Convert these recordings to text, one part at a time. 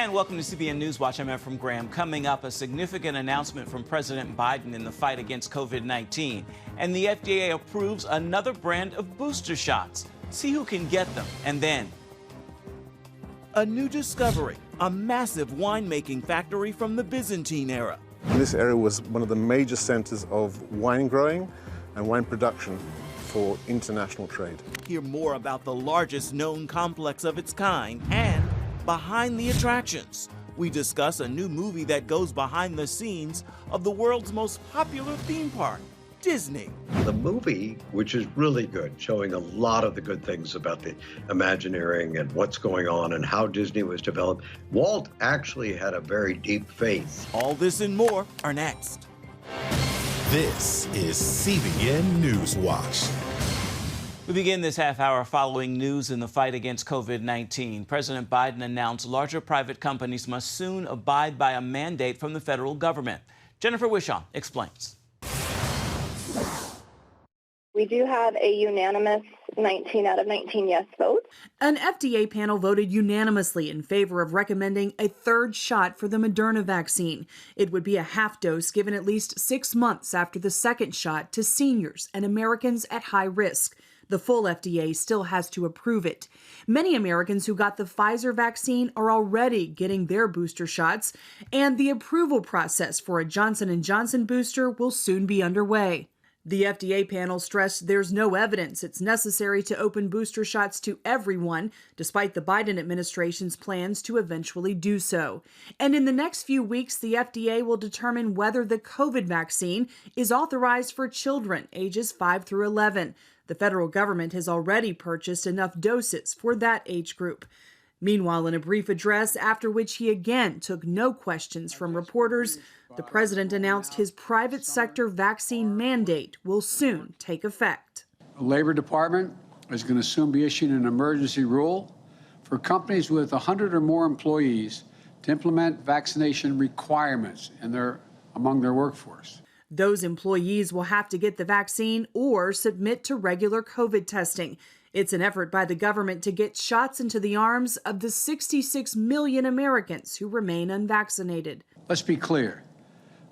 And welcome to CBN NewsWatch. I'm Efrem Graham. Coming up, a significant announcement from President Biden in the fight against COVID-19. And the FDA approves another brand of booster shots. See who can get them. And then a new discovery, a massive winemaking factory from the Byzantine era. This area was one of the major centers of wine growing and wine production for international trade. Hear more about the largest known complex of its kind and behind the attractions. We discuss a new movie that goes behind the scenes of the world's most popular theme park, Disney. The movie, which is really good, showing a lot of the good things about the Imagineering and what's going on and how Disney was developed. Walt actually had a very deep faith. All this and more are next. This is CBN NewsWatch. We begin this half hour following news in the fight against COVID-19. President Biden announced larger private companies must soon abide by a mandate from the federal government. Jennifer Wishaw explains. We do have a unanimous 19 out of 19 yes votes. An FDA panel voted unanimously in favor of recommending a third shot for the Moderna vaccine. It would be a half dose given at least 6 months after the second shot to seniors and Americans at high risk. The full FDA still has to approve it. Many Americans who got the Pfizer vaccine are already getting their booster shots, and the approval process for a Johnson & Johnson booster will soon be underway. The FDA panel stressed there's no evidence it's necessary to open booster shots to everyone, despite the Biden administration's plans to eventually do so. And in the next few weeks, the FDA will determine whether the COVID vaccine is authorized for children ages 5 through 11. The federal government has already purchased enough doses for that age group. Meanwhile, in a brief address, after which he again took no questions from reporters, the president announced his private sector vaccine mandate will soon take effect. The Labor Department is going to soon be issuing an emergency rule for companies with 100 or more employees to implement vaccination requirements among their workforce. Those employees will have to get the vaccine or submit to regular COVID testing. It's an effort by the government to get shots into the arms of the 66 million Americans who remain unvaccinated. Let's be clear.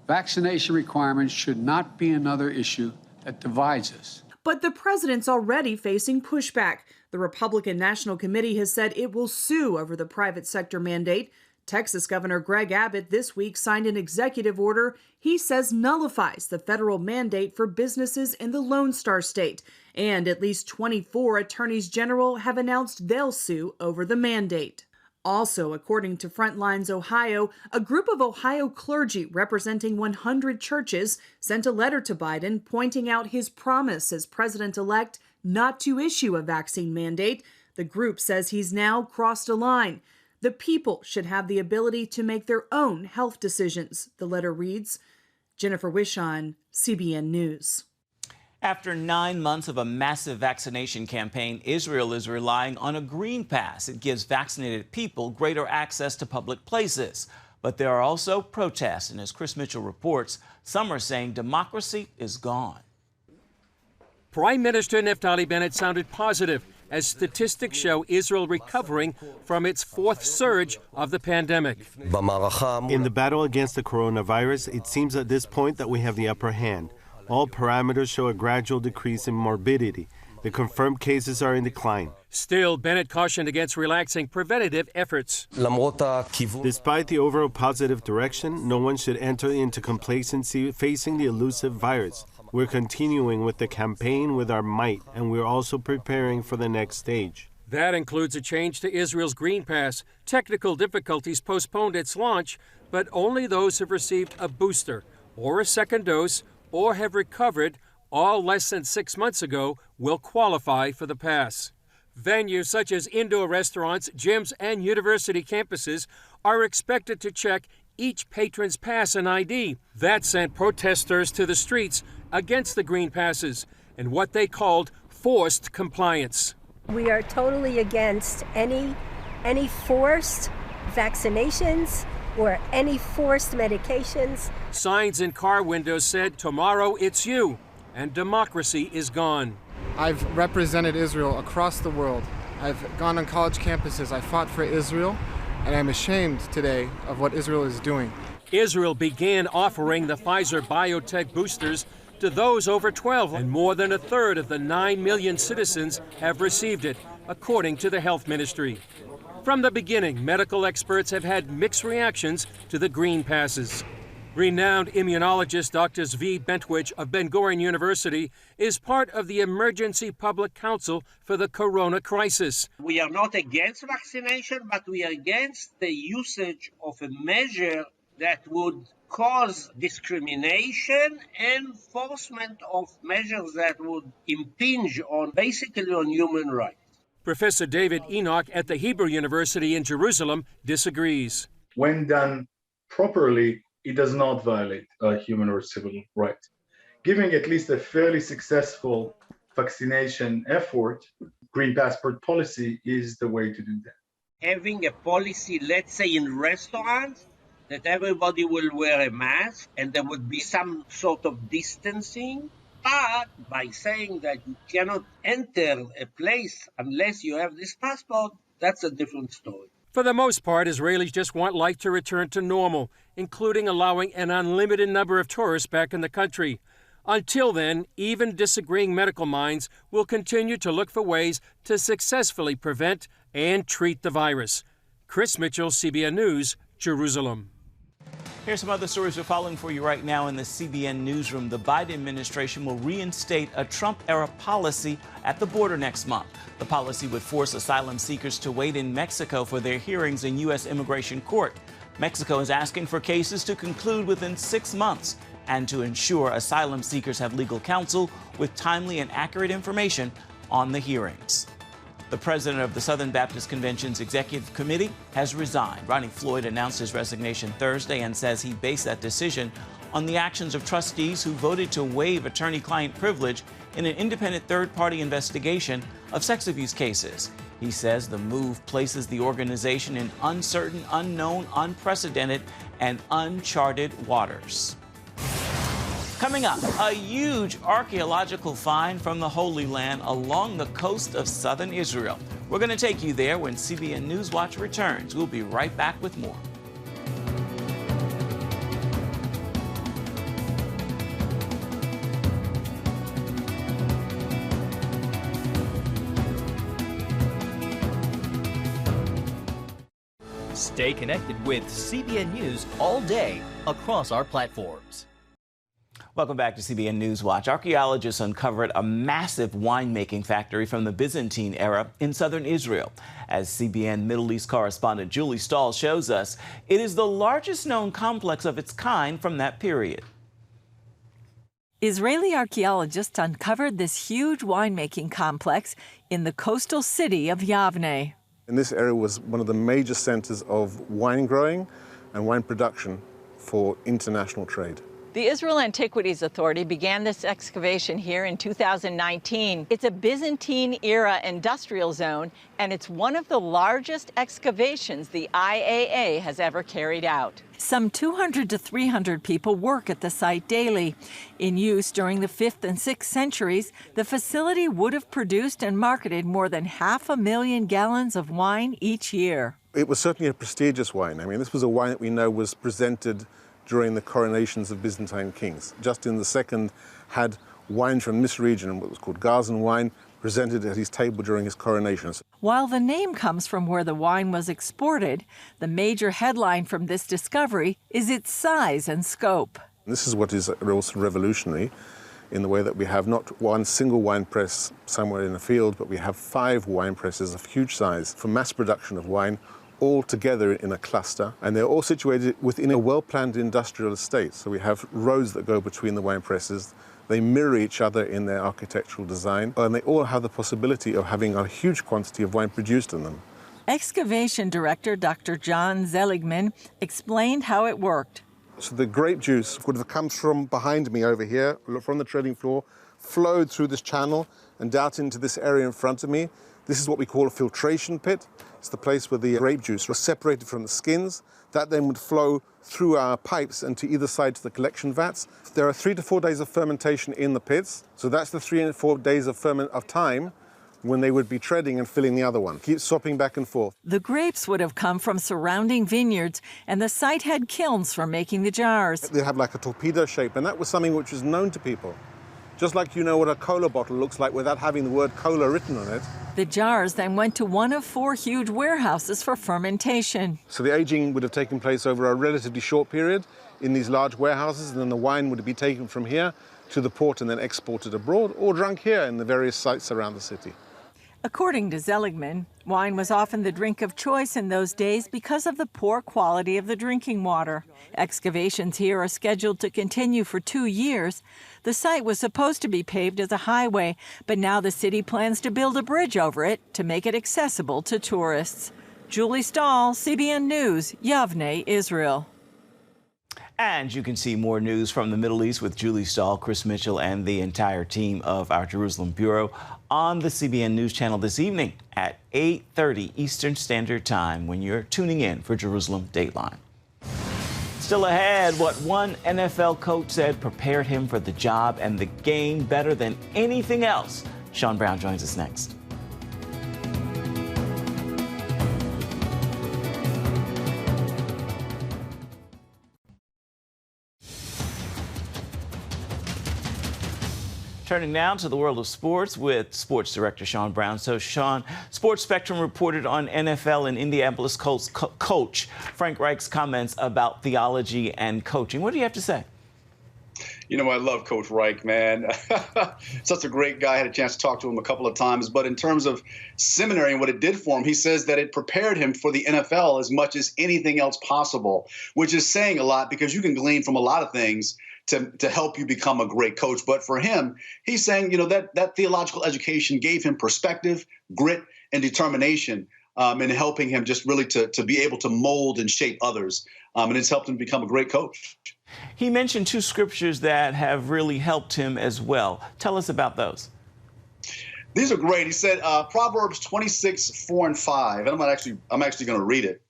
Vaccination requirements should not be another issue that divides us. But the president's already facing pushback. The Republican National Committee has said it will sue over the private sector mandate. Texas Governor Greg Abbott this week signed an executive order he says nullifies the federal mandate for businesses in the Lone Star State. And at least 24 attorneys general have announced they'll sue over the mandate. Also, according to Frontlines Ohio, a group of Ohio clergy representing 100 churches sent a letter to Biden pointing out his promise as president-elect not to issue a vaccine mandate. The group says he's now crossed a line. The people should have the ability to make their own health decisions, the letter reads. Jennifer Wishaw, CBN News. After 9 months of a massive vaccination campaign, Israel is relying on a green pass. It gives vaccinated people greater access to public places. But there are also protests, and as Chris Mitchell reports, some are saying democracy is gone. Prime Minister Naftali Bennett sounded positive as statistics show Israel recovering from its fourth surge of the pandemic. In the battle against the coronavirus, it seems at this point that we have the upper hand. All parameters show a gradual decrease in morbidity. The confirmed cases are in decline. Still, Bennett cautioned against relaxing preventative efforts. Despite the overall positive direction, no one should enter into complacency facing the elusive virus. We're continuing with the campaign with our might, and we're also preparing for the next stage. That includes a change to Israel's Green Pass. Technical difficulties postponed its launch, but only those who've received a booster or a second dose or have recovered all less than 6 months ago will qualify for the pass. Venues such as indoor restaurants, gyms, and university campuses are expected to check each patron's pass and ID. That sent protesters to the streets against the green passes and what they called forced compliance. We are totally against any forced vaccinations or any forced medications. Signs in car windows said, "Tomorrow it's you," and democracy is gone. I've represented Israel across the world. I've gone on college campuses. I fought for Israel. and I'm ashamed today of what Israel is doing. Israel began offering the Pfizer BioNTech boosters to those over 12, and more than a third of the 9 million citizens have received it, according to the health ministry. From the beginning, medical experts have had mixed reactions to the green passes. Renowned immunologist Dr. Zvi Bentwich of Ben-Gurion University is part of the Emergency Public Council for the corona crisis. We are not against vaccination, but we are against the usage of a measure that would cause discrimination and enforcement of measures that would impinge on basically on human rights. Professor David Enoch at the Hebrew University in Jerusalem disagrees. When done properly, it does not violate human or civil rights. Giving at least a fairly successful vaccination effort, green passport policy is the way to do that. Having a policy, let's say in restaurants, that everybody will wear a mask and there would be some sort of distancing, but by saying that you cannot enter a place unless you have this passport, that's a different story. For the most part, Israelis just want life to return to normal, including allowing an unlimited number of tourists back in the country. Until then, even disagreeing medical minds will continue to look for ways to successfully prevent and treat the virus. Chris Mitchell, CBN News, Jerusalem. Here's some other stories we're following for you right now in the CBN newsroom. The Biden administration will reinstate a Trump-era policy at the border next month. The policy would force asylum seekers to wait in Mexico for their hearings in U.S. immigration court. Mexico is asking for cases to conclude within 6 months and to ensure asylum seekers have legal counsel with timely and accurate information on the hearings. The president of the Southern Baptist Convention's executive committee has resigned. Ronnie Floyd announced his resignation Thursday and says he based that decision on the actions of trustees who voted to waive attorney-client privilege in an independent third-party investigation of sex abuse cases. He says the move places the organization in uncertain, unknown, unprecedented, and uncharted waters. Coming up, a huge archaeological find from the Holy Land along the coast of southern Israel. We're going to take you there when CBN NewsWatch returns. We'll be right back with more. Stay connected with CBN News all day across our platforms. Welcome back to CBN NewsWatch. Archaeologists uncovered a massive winemaking factory from the Byzantine era in southern Israel. As CBN Middle East correspondent Julie Stahl shows us, it is the largest known complex of its kind from that period. Israeli archaeologists uncovered this huge winemaking complex in the coastal city of Yavne. And this area was one of the major centers of wine growing and wine production for international trade. The Israel Antiquities Authority began this excavation here in 2019. It's a Byzantine-era industrial zone, and it's one of the largest excavations the IAA has ever carried out. Some 200 to 300 people work at the site daily. In use during the 5th and 6th centuries, the facility would have produced and marketed more than 500,000 gallons of wine each year. It was certainly a prestigious wine. I mean, this was a wine that we know was presented during the coronations of Byzantine kings. Justin II had wine from this region, what was called Gazan wine, presented at his table during his coronations. While the name comes from where the wine was exported, the major headline from this discovery is its size and scope. And this is what is also revolutionary in the way that we have not one single wine press somewhere in a field, but we have 5 wine presses of huge size for mass production of wine, all together in a cluster, and they're all situated within a well-planned industrial estate. So we have roads that go between the wine presses. They mirror each other in their architectural design, and they all have the possibility of having a huge quantity of wine produced in them. Excavation director Dr. John Zeligman explained how it worked. So the grape juice would have come from behind me over here, from the trading floor, flowed through this channel and out into this area in front of me. This is what we call a filtration pit. It's the place where the grape juice was separated from the skins. That then would flow through our pipes and to either side to the collection vats. There are 3 to 4 days of fermentation in the pits. So that's the 3 and 4 days of time when they would be treading and filling the other one. Keep swapping back and forth. The grapes would have come from surrounding vineyards, and the site had kilns for making the jars. They have like a torpedo shape, and that was something which was known to people. Just like you know what a cola bottle looks like without having the word cola written on it. The jars then went to one of 4 huge warehouses for fermentation. So the aging would have taken place over a relatively short period in these large warehouses, and then the wine would be taken from here to the port and then exported abroad or drunk here in the various sites around the city. According to Seligman, wine was often the drink of choice in those days because of the poor quality of the drinking water. Excavations here are scheduled to continue for 2 years. The site was supposed to be paved as a highway, but now the city plans to build a bridge over it to make it accessible to tourists. Julie Stahl, CBN News, Yavne, Israel. And you can see more news from the Middle East with Julie Stahl, Chris Mitchell, and the entire team of our Jerusalem Bureau on the CBN News Channel this evening at 8:30 Eastern Standard Time when you're tuning in for Jerusalem Dateline. Still ahead, what one NFL coach said prepared him for the job and the game better than anything else. Sean Brown joins us next. Turning now to the world of sports with sports director Sean Brown. So, Sean, Sports Spectrum reported on NFL and Indianapolis Colts coach Frank Reich's comments about theology and coaching. What do you have to say? You know, I love Coach Reich, man. Such a great guy. I had a chance to talk to him a couple of times. But in terms of seminary and what it did for him, he says that it prepared him for the NFL as much as anything else possible, which is saying a lot because you can glean from a lot of things to help you become a great coach. But for him, he's saying, you know, that theological education gave him perspective, grit, and determination in helping him just really to be able to mold and shape others. And it's helped him become a great coach. He mentioned 2 scriptures that have really helped him as well. Tell us about those. These are great. He said Proverbs 26:4 and 5. And I'm actually going to read it.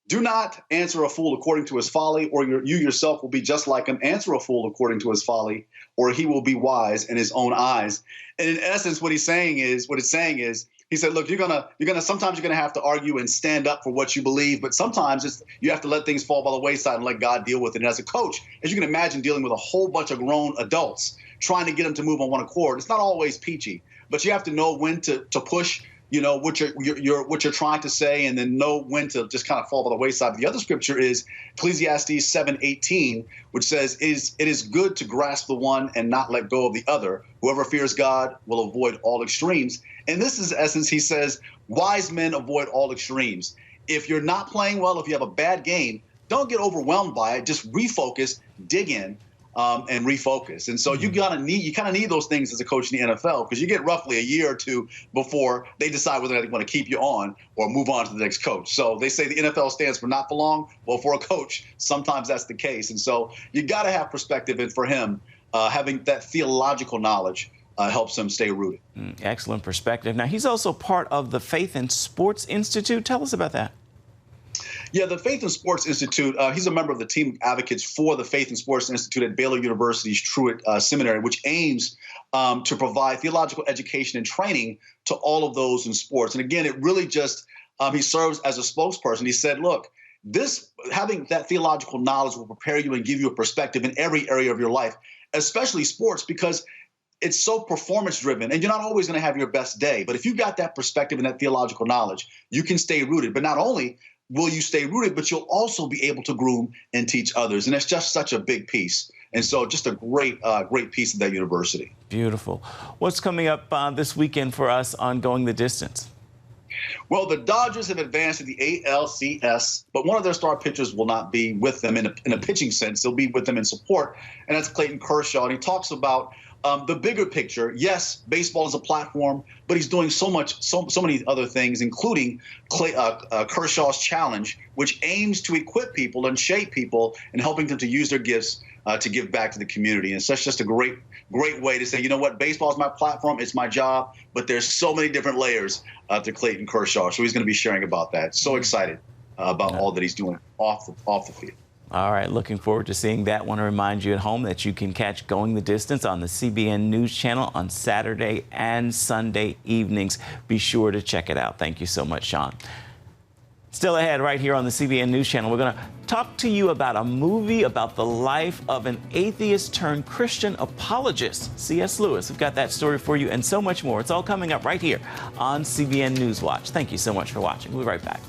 Do not answer a fool according to his folly, or you yourself will be just like him. Answer a fool according to his folly, or he will be wise in his own eyes. And in essence, what it's saying is, he said, look, sometimes you're gonna have to argue and stand up for what you believe, but sometimes you have to let things fall by the wayside and let God deal with it. And as a coach, as you can imagine, dealing with a whole bunch of grown adults, trying to get them to move on one accord, it's not always peachy, but you have to know when to push, you know, what you're trying to say, and then know when to just kind of fall by the wayside. But the other scripture is Ecclesiastes 7:18, which says, it is good to grasp the one and not let go of the other. Whoever fears God will avoid all extremes. And this is essence, he says, wise men avoid all extremes. If you're not playing well, if you have a bad game, don't get overwhelmed by it. Just refocus, dig in, and refocus. And so you kind of need those things as a coach in the NFL, because you get roughly a year or 2 before they decide whether they want to keep you on or move on to the next coach. So they say the NFL stands for not for long. Well, for a coach, sometimes that's the case. And so you got to have perspective. And for him, having that theological knowledge helps him stay rooted. Excellent perspective. Now, he's also part of the Faith and Sports Institute. Tell us about that. Yeah, the Faith and Sports Institute, he's a member of the team of advocates for the Faith and Sports Institute at Baylor University's Truett Seminary, which aims to provide theological education and training to all of those in sports. And again, it really just, he serves as a spokesperson. He said, look, having that theological knowledge will prepare you and give you a perspective in every area of your life, especially sports, because it's so performance driven, and you're not always going to have your best day. But if you've got that perspective and that theological knowledge, you can stay rooted. But not only will you stay rooted, but you'll also be able to groom and teach others. And it's just such a big piece. And so just a great piece of that university. Beautiful. What's coming up this weekend for us on Going the Distance? Well, the Dodgers have advanced to the ALCS, but one of their star pitchers will not be with them in a pitching sense. They'll be with them in support, and that's Clayton Kershaw. And he talks about the bigger picture. Yes, baseball is a platform, but he's doing so many other things, including Kershaw's Challenge, which aims to equip people and shape people and helping them to use their gifts to give back to the community. And it's just a great way to say, you know what, baseball is my platform, it's my job, but there's so many different layers to Clayton Kershaw. So he's going to be sharing about that. So excited about all that he's doing off the field. All right, looking forward to seeing that. Want to remind you at home that you can catch Going the Distance on the CBN News Channel on Saturday and Sunday evenings. Be sure to check it out. Thank you so much, Sean. Still ahead right here on the CBN News Channel, we're going to talk to you about a movie about the life of an atheist turned Christian apologist, C.S. Lewis. We've got that story for you and so much more. It's all coming up right here on CBN NewsWatch. Thank you so much for watching. We'll be right back.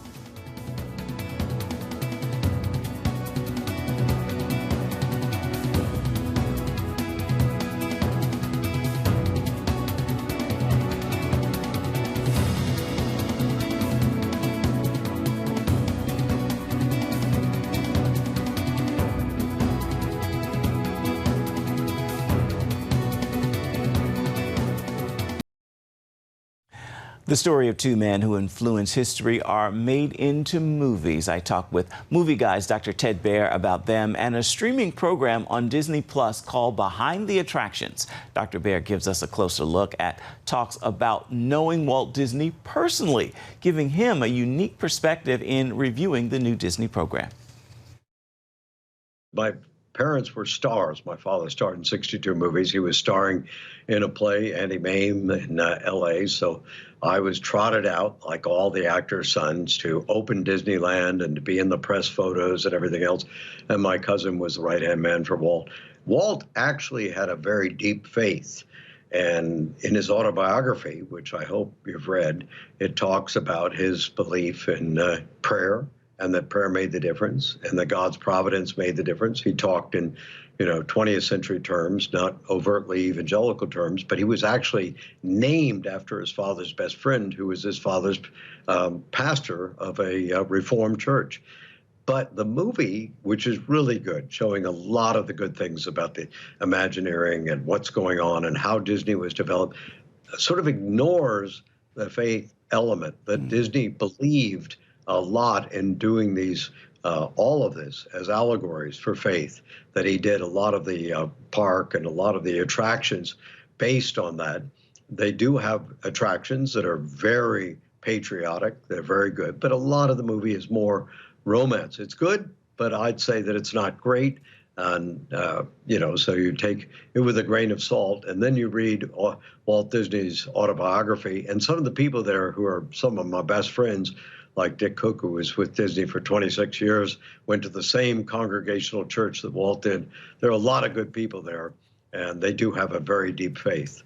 The story of two men who influence history are made into movies. I talked with movie guys Dr. Ted Baer about them and a streaming program on Disney Plus called Behind the Attractions. Dr. Baer gives us a closer look at talks about knowing Walt Disney personally, giving him a unique perspective in reviewing the new Disney program. My parents were stars. My father starred in 62 movies. He was starring in a play, Andy Mame, in L.A., so I was trotted out, like all the actors' sons, to open Disneyland and to be in the press photos and everything else. And my cousin was the right-hand man for Walt. Walt actually had a very deep faith. And in his autobiography, which I hope you've read, it talks about his belief in prayer, and that prayer made the difference, and that God's providence made the difference. He talked in, 20th century terms, not overtly evangelical terms, but he was actually named after his father's best friend, who was his father's pastor of a Reformed church. But the movie, which is really good, showing a lot of the good things about the Imagineering and what's going on and how Disney was developed, sort of ignores the faith element that Disney believed a lot in doing these, all of this as allegories for faith, that he did a lot of the park and a lot of the attractions based on that. They do have attractions that are very patriotic. They're very good, but a lot of the movie is more romance. It's good, but I'd say that it's not great. And, so you take it with a grain of salt, and then you read Walt Disney's autobiography, and some of the people there who are some of my best friends, like Dick Cook, who was with Disney for 26 years, went to the same congregational church that Walt did. There are a lot of good people there, and they do have a very deep faith.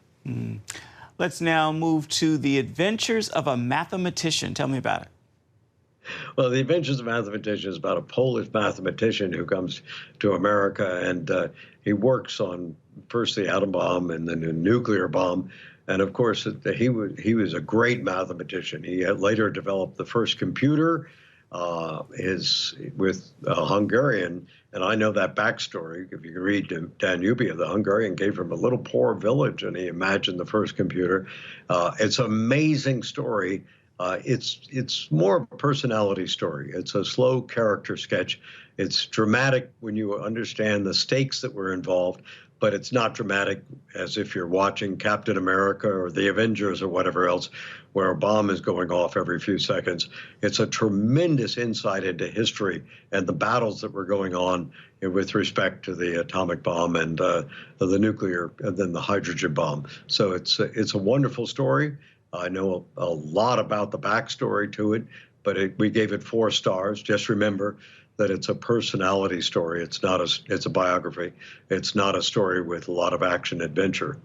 Let's now move to The Adventures of a Mathematician. Tell me about it. Well, The Adventures of a Mathematician is about a Polish mathematician who comes to America, and he works on first the atom bomb and then the nuclear bomb. And of course, he was a great mathematician. He later developed the first computer with a Hungarian. And I know that backstory. If you can read Danubia, the Hungarian gave him a little poor village, and he imagined the first computer. It's an amazing story. It's more of a personality story. It's a slow character sketch. It's dramatic when you understand the stakes that were involved, but it's not dramatic as if you're watching Captain America or the Avengers or whatever else, where a bomb is going off every few seconds. It's a tremendous insight into history and the battles that were going on with respect to the atomic bomb and the nuclear and then the hydrogen bomb. So it's a wonderful story. I know a lot about the backstory to it, but we gave it 4 stars. Just remember that it's a personality story. It's a biography. It's not a story with a lot of action adventure.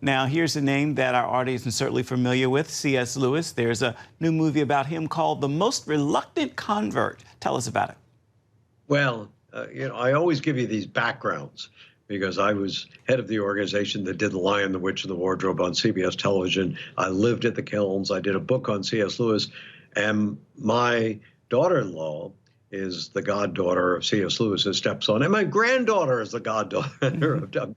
Now, here's a name that our audience is certainly familiar with, C.S. Lewis. There's a new movie about him called The Most Reluctant Convert. Tell us about it. Well, I always give you these backgrounds because I was head of the organization that did The Lion, the Witch, and the Wardrobe on CBS television. I lived at the Kilns. I did a book on C.S. Lewis, and my daughter-in-law is the goddaughter of C.S. Lewis's stepson, and my granddaughter is the goddaughter of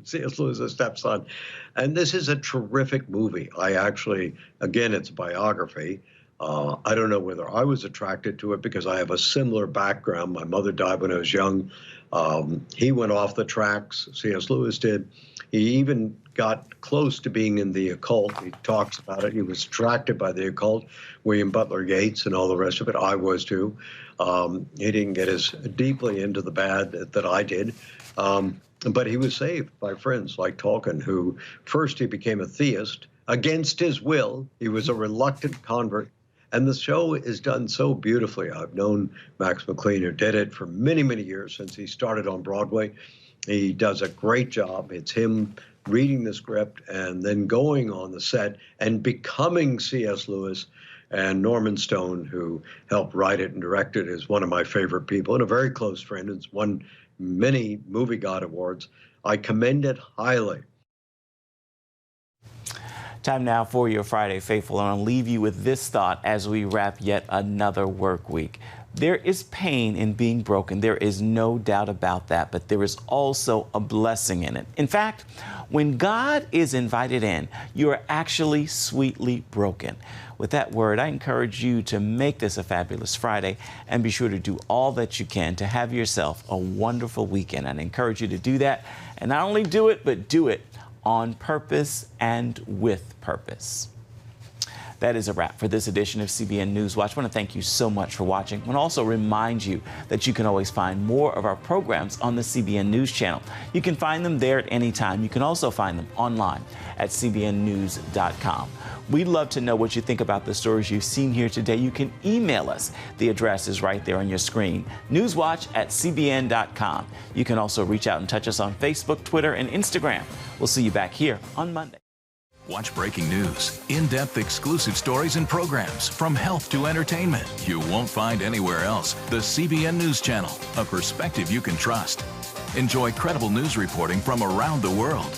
C.S. Lewis's stepson. And this is a terrific movie. I actually, again, it's a biography. I don't know whether I was attracted to it because I have a similar background. My mother died when I was young. He went off the tracks, C.S. Lewis did. He even got close to being in the occult. He talks about it. He was attracted by the occult, William Butler Yeats and all the rest of it. I was too. He didn't get as deeply into the bad that I did. But he was saved by friends like Tolkien, who first he became a theist against his will. He was a reluctant convert. And the show is done so beautifully. I've known Max McLean, who did it for many, many years since he started on Broadway. He does a great job. It's him reading the script and then going on the set and becoming C.S. Lewis. And Norman Stone, who helped write it and direct it, is one of my favorite people and a very close friend. It's won many Movie God Awards. I commend it highly. Time now for your Friday Faithful, and I'll leave you with this thought as we wrap yet another work week. There is pain in being broken. There is no doubt about that, but there is also a blessing in it. In fact, when God is invited in, you are actually sweetly broken. With that word, I encourage you to make this a fabulous Friday and be sure to do all that you can to have yourself a wonderful weekend. I encourage you to do that, and not only do it, but do it on purpose and with purpose. That is a wrap for this edition of CBN News Watch. I want to thank you so much for watching. I want to also remind you that you can always find more of our programs on the CBN News Channel. You can find them there at any time. You can also find them online at cbnnews.com. We'd love to know what you think about the stories you've seen here today. You can email us. The address is right there on your screen, newswatch@cbn.com. You can also reach out and touch us on Facebook, Twitter, and Instagram. We'll see you back here on Monday. Watch breaking news, in-depth exclusive stories and programs from health to entertainment you won't find anywhere else. The CBN News Channel, a perspective you can trust. Enjoy credible news reporting from around the world.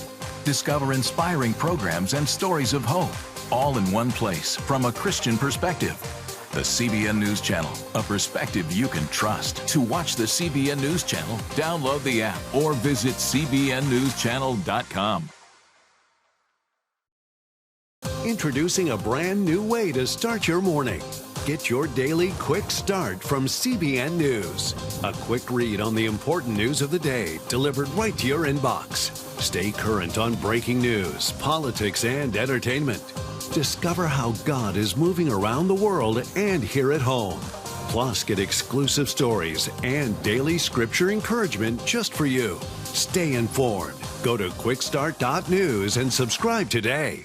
Discover inspiring programs and stories of hope, all in one place from a Christian perspective. The CBN News Channel, a perspective you can trust. To watch the CBN News Channel, download the app or visit cbnnewschannel.com. Introducing a brand new way to start your morning. Get your daily quick start from CBN News. A quick read on the important news of the day delivered right to your inbox. Stay current on breaking news, politics, and entertainment. Discover how God is moving around the world and here at home. Plus, get exclusive stories and daily scripture encouragement just for you. Stay informed. Go to quickstart.news and subscribe today.